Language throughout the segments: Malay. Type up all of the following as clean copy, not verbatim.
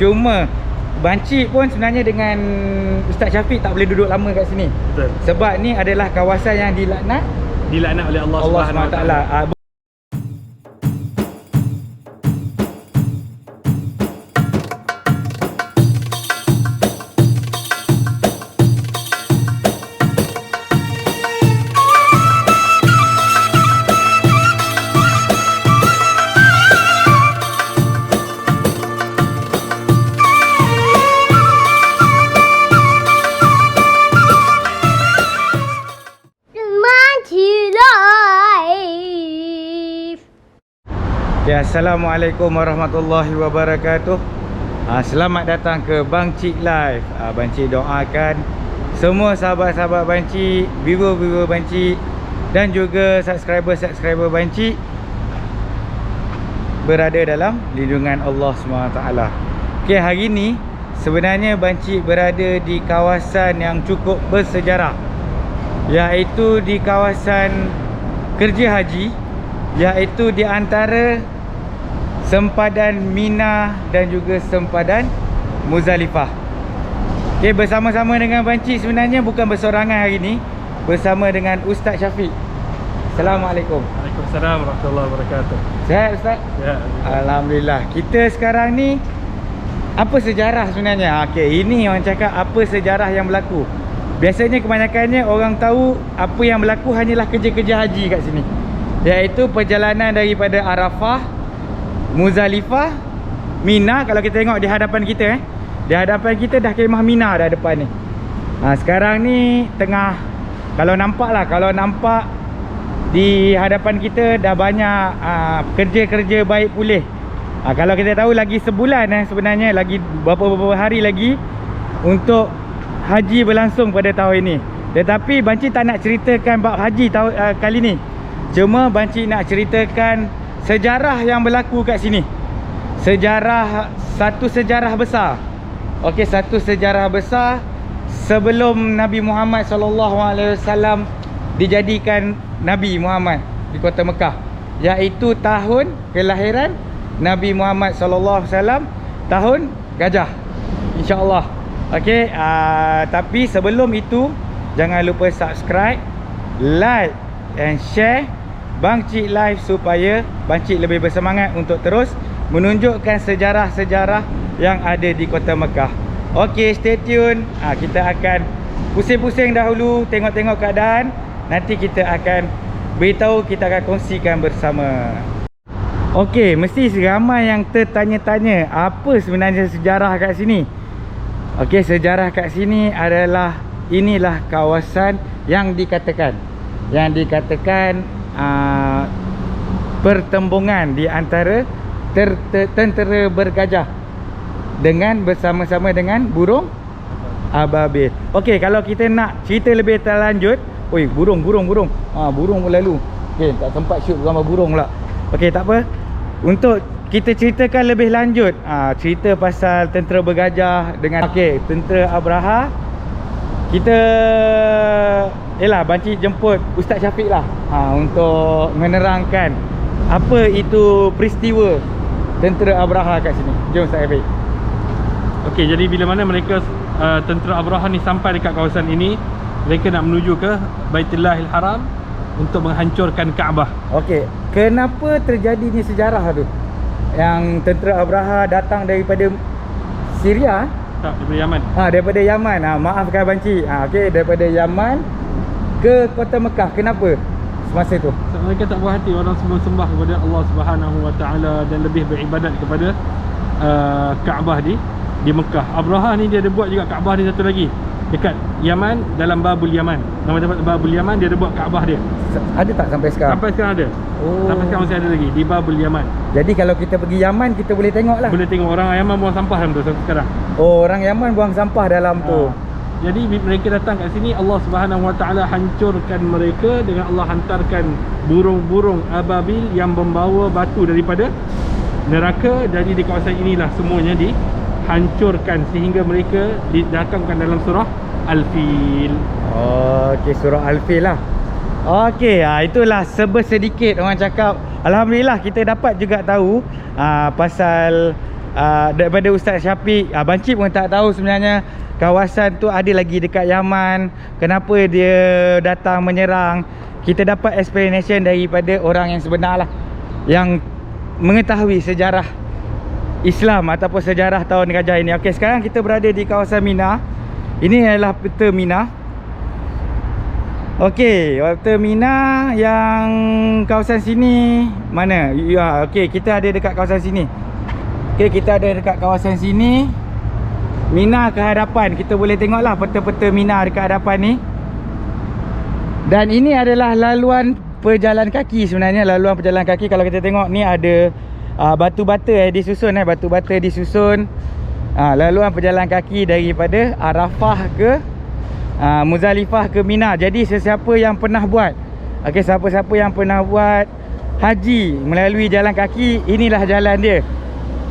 Cuma Bancik pun sebenarnya dengan Ustaz Syafiq tak boleh duduk lama kat sini. Betul. Sebab ni adalah kawasan yang dilaknat oleh Allah Subhanahu Wa Taala. Ya, Assalamualaikum warahmatullahi wabarakatuh. Selamat datang ke Bancik Live. Bancik doakan semua sahabat-sahabat Bancik, viewer-viewer Bancik dan juga subscriber Bancik berada dalam lindungan Allah SWT. Okey, hari ni sebenarnya Bancik berada di kawasan yang cukup bersejarah, iaitu di kawasan kerja haji, iaitu di antara sempadan Mina dan juga sempadan Muzdalifah. Okey, bersama-sama dengan Bancik sebenarnya bukan bersorangan hari ni, bersama dengan Ustaz Syafiq. Assalamualaikum. Waalaikumsalam warahmatullahi wabarakatuh. Sihat Ustaz? Ya. Alhamdulillah. Kita sekarang ni apa sejarah sebenarnya? Okey, ini orang cakap apa sejarah yang berlaku. Biasanya kebanyakannya orang tahu apa yang berlaku hanyalah kerja-kerja haji kat sini, iaitu perjalanan daripada Arafah, Muzdalifah, Mina. Kalau kita tengok di hadapan kita, di hadapan kita dah kemah Mina dah depan ni. Sekarang ni tengah, kalau nampak di hadapan kita dah banyak kerja-kerja baik pulih. Kalau kita tahu lagi sebulan sebenarnya, lagi beberapa hari lagi untuk haji berlangsung pada tahun ini. Tetapi Bancik tak nak ceritakan bab haji kali ni. Cuma Bancik nak ceritakan sejarah yang berlaku kat sini. Satu sejarah besar. Okey, satu sejarah besar sebelum Nabi Muhammad SAW dijadikan Nabi Muhammad di kota Mekah, iaitu tahun kelahiran Nabi Muhammad SAW, tahun gajah, insya-Allah. Okey, tapi sebelum itu jangan lupa subscribe, like and share Bancik Live supaya Bancik lebih bersemangat untuk terus menunjukkan sejarah-sejarah yang ada di kota Mekah. Okey, stay tune. Kita akan pusing-pusing dahulu, tengok-tengok keadaan. Nanti kita akan beritahu, kita akan kongsikan bersama. Okey, mesti ramai yang tertanya-tanya apa sebenarnya sejarah kat sini. Okey, sejarah kat sini adalah, inilah kawasan yang dikatakan pertembungan di antara tentera bergajah dengan bersama-sama dengan burung ababil. Okey, kalau kita nak cerita lebih terlanjut, burung burung lalu. Okey, tak sempat shoot gambar burung pula. Okey, tak apa. Untuk kita ceritakan lebih lanjut, cerita pasal tentera bergajah dengan tentera Abraha, kita Bancik jemput Ustaz Syafiq lah untuk menerangkan apa itu peristiwa tentera Abraha kat sini. Jom Ustaz Syafiq. Okey, jadi bila mana mereka tentera Abraha ni sampai dekat kawasan ini, mereka nak menuju ke Baitullahil Haram untuk menghancurkan Kaabah. Okey, kenapa terjadinya sejarah tu? Yang tentera Abraha datang daripada Syria? Tak, daripada Yaman. Daripada Yaman. Maafkan Bancik. Okey, daripada Yaman ke kota Mekah. Kenapa semasa tu? Sebab mereka tak puas hati orang semua sembah kepada Allah Subhanahu Wa Taala dan lebih beribadat kepada Kaabah di Mekah. Abraha ni dia ada buat juga Kaabah ni satu lagi dekat Yaman, dalam Babul Yaman. Nama tempat Babul Yaman, dia ada buat Kaabah dia. Ada tak sampai sekarang? Sampai sekarang ada. Sampai sekarang masih ada lagi di Babul Yaman. Jadi kalau kita pergi Yaman, kita boleh tengok lah. Boleh tengok orang Yaman buang sampah dalam tu sampai sekarang. Orang Yaman buang sampah dalam tu. Jadi mereka datang kat sini, Allah Subhanahu Wa Taala hancurkan mereka dengan Allah hantarkan burung-burung ababil yang membawa batu daripada neraka. Jadi di kawasan inilah semuanya dihancurkan sehingga mereka didatangkan dalam surah Al-Fil. Okey, surah Al-Fil lah. Okey, itulah sedikit orang cakap. Alhamdulillah kita dapat juga tahu pasal daripada Ustaz Syafiq. Bancik pun tak tahu sebenarnya kawasan tu ada lagi dekat Yaman. Kenapa dia datang menyerang. Kita dapat explanation daripada orang yang sebenar lah, yang mengetahui sejarah Islam ataupun sejarah tahun gajah ini. Okey, sekarang kita berada di kawasan Mina. Ini adalah peta Mina. Okey, peta Mina yang kawasan sini mana? Ya, okey, kita ada dekat kawasan sini. Okey, kita ada dekat kawasan sini. Mina ke hadapan. Kita boleh tengoklah peta-peta Mina dekat hadapan ni. Dan ini adalah laluan pejalan kaki sebenarnya. Laluan pejalan kaki. Kalau kita tengok ni ada batu bata disusun, batu bata disusun. Laluan pejalan kaki daripada Arafah ke Muzdalifah ke Mina. Jadi sesiapa yang pernah buat, okey, siapa-siapa yang pernah buat haji melalui jalan kaki, inilah jalan dia.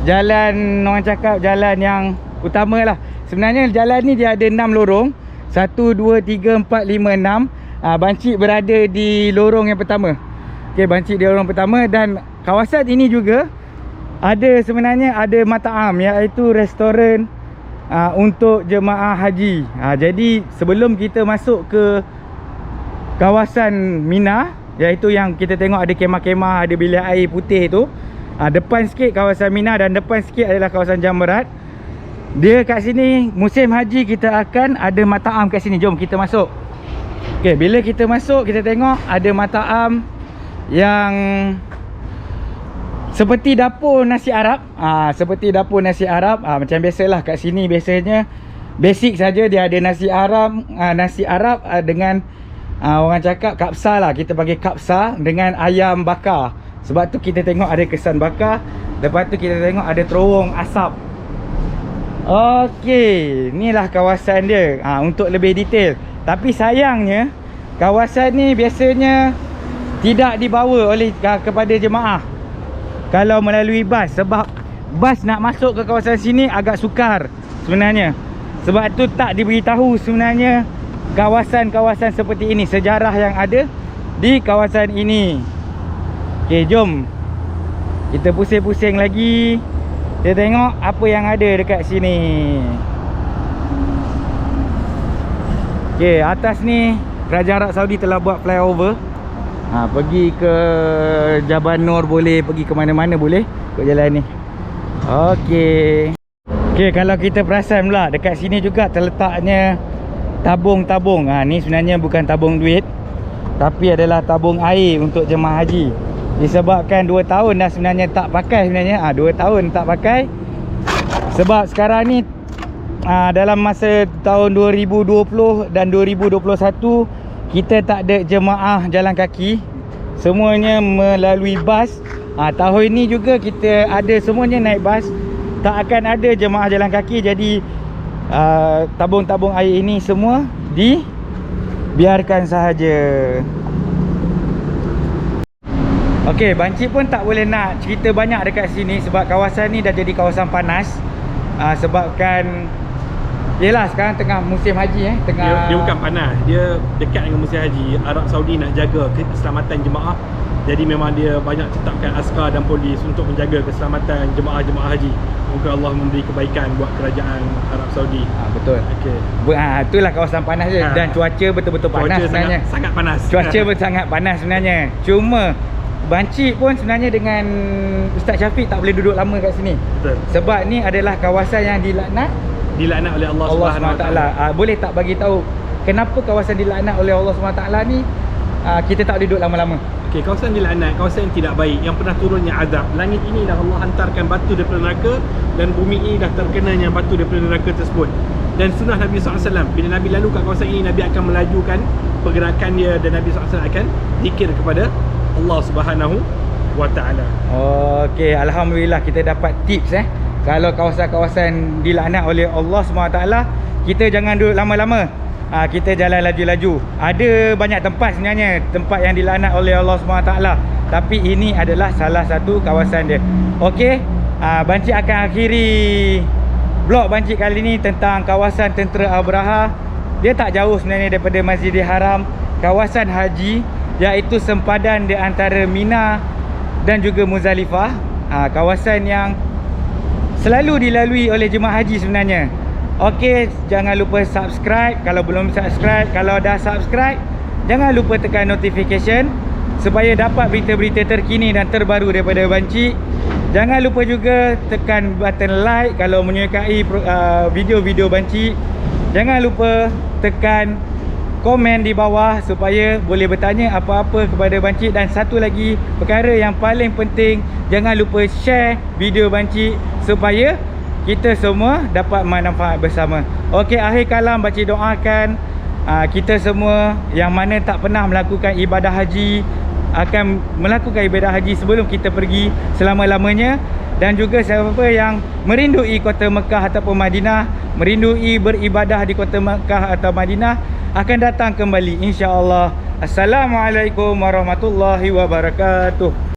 Jalan, orang cakap jalan yang utama lah. Sebenarnya jalan ni dia ada 6 lorong. 1, 2, 3, 4, 5, 6. Bancik berada di lorong yang pertama. Okey, Bancik di lorong pertama. Dan kawasan ini juga ada, sebenarnya ada mat'am, iaitu restoran untuk jemaah haji. Jadi sebelum kita masuk ke kawasan Mina, iaitu yang kita tengok ada kemah-kemah, ada bilik air putih tu, depan sikit kawasan Mina dan depan sikit adalah kawasan Jamrat. Dia kat sini musim haji kita akan ada mat'am kat sini. Jom kita masuk. Okey, bila kita masuk, kita tengok ada mat'am yang seperti dapur nasi Arab. Seperti dapur nasi Arab. Macam biasalah kat sini biasanya basic saja dia ada nasi Arab, dengan orang cakap kapsa lah. Kita panggil kapsa dengan ayam bakar. Sebab tu kita tengok ada kesan bakar. Lepas tu kita tengok ada terowong asap. Okey, inilah kawasan dia. Untuk lebih detail. Tapi sayangnya kawasan ni biasanya tidak dibawa oleh kepada jemaah kalau melalui bas. Sebab bas nak masuk ke kawasan sini agak sukar sebenarnya. Sebab tu tak diberitahu sebenarnya kawasan-kawasan seperti ini, sejarah yang ada di kawasan ini. Okey, jom kita pusing-pusing lagi. Kita tengok apa yang ada dekat sini. Okey, atas ni Kerajaan Arab Saudi telah buat flyover. Pergi ke Jabal Nur boleh, pergi ke mana-mana boleh ikut jalan ni. Okey. Okey, kalau kita perasan pula dekat sini juga terletaknya tabung-tabung. Ni sebenarnya bukan tabung duit, tapi adalah tabung air untuk jemaah haji. Disebabkan 2 tahun dah sebenarnya tak pakai sebenarnya. 2 tahun tak pakai. Sebab sekarang ni dalam masa tahun 2020 dan 2021 kita tak ada jemaah jalan kaki, semuanya melalui bas. Tahun ini juga kita ada semuanya naik bas, tak akan ada jemaah jalan kaki. Jadi tabung-tabung air ini semua dibiarkan sahaja. Okey, Bancik pun tak boleh nak cerita banyak dekat sini sebab kawasan ni dah jadi kawasan panas. Sebabkan yelah sekarang tengah musim haji dia bukan panas, dia dekat dengan musim haji. Arab Saudi nak jaga keselamatan jemaah. Jadi memang dia banyak tetapkan askar dan polis untuk menjaga keselamatan jemaah-jemaah haji. Moga Allah memberi kebaikan buat kerajaan Arab Saudi. Betul. Okey. Itulah kawasan panas je. Dan cuaca betul-betul panas sebenarnya. Sangat panas. Cuaca pun sangat panas sebenarnya. Cuma Bancik pun sebenarnya dengan Ustaz Syafiq tak boleh duduk lama kat sini. Betul. Sebab ni adalah kawasan yang dilaknat oleh Allah Subhanahu Wa Taala. Boleh tak bagi tahu kenapa kawasan dilaknat oleh Allah Subhanahu Wa Taala ni kita tak duduk lama-lama? Okey, kawasan dilaknat, kawasan yang tidak baik, yang pernah turunnya azab. Langit ini dah Allah hantarkan batu daripada neraka dan bumi ini dah terkenanya batu daripada neraka tersebut. Dan sunnah Nabi SAW, bila Nabi lalu kat kawasan ini, Nabi akan melajukan pergerakan dia dan Nabi SAW akan zikir kepada Allah Subhanahu Wa Taala. Okey, alhamdulillah kita dapat tips Kalau kawasan-kawasan dilaknat oleh Allah SWT, kita jangan duduk lama-lama. Kita jalan laju-laju. Ada banyak tempat sebenarnya, tempat yang dilaknat oleh Allah SWT, tapi ini adalah salah satu kawasan dia. Okey, Bancik akan akhiri vlog Bancik kali ni tentang kawasan Tentera Abraha. Dia tak jauh sebenarnya daripada Masjidil Haram, kawasan haji, iaitu sempadan di antara Mina dan juga Muzdalifah. Kawasan yang selalu dilalui oleh jemaah haji sebenarnya. Okey, jangan lupa subscribe kalau belum subscribe. Kalau dah subscribe, jangan lupa tekan notification supaya dapat berita-berita terkini dan terbaru daripada Bancik. Jangan lupa juga tekan button like kalau menyukai video-video Bancik. Jangan lupa tekan komen di bawah supaya boleh bertanya apa-apa kepada Bancik. Dan satu lagi perkara yang paling penting, jangan lupa share video Bancik supaya kita semua dapat manfaat bersama. Okey, akhir kalam Bancik doakan kita semua yang mana tak pernah melakukan ibadah haji akan melakukan ibadah haji sebelum kita pergi selama-lamanya. Dan juga siapa yang merindui kota Mekah ataupun Madinah, merindui beribadah di kota Mekah atau Madinah, akan datang kembali insya-Allah. Assalamualaikum warahmatullahi wabarakatuh.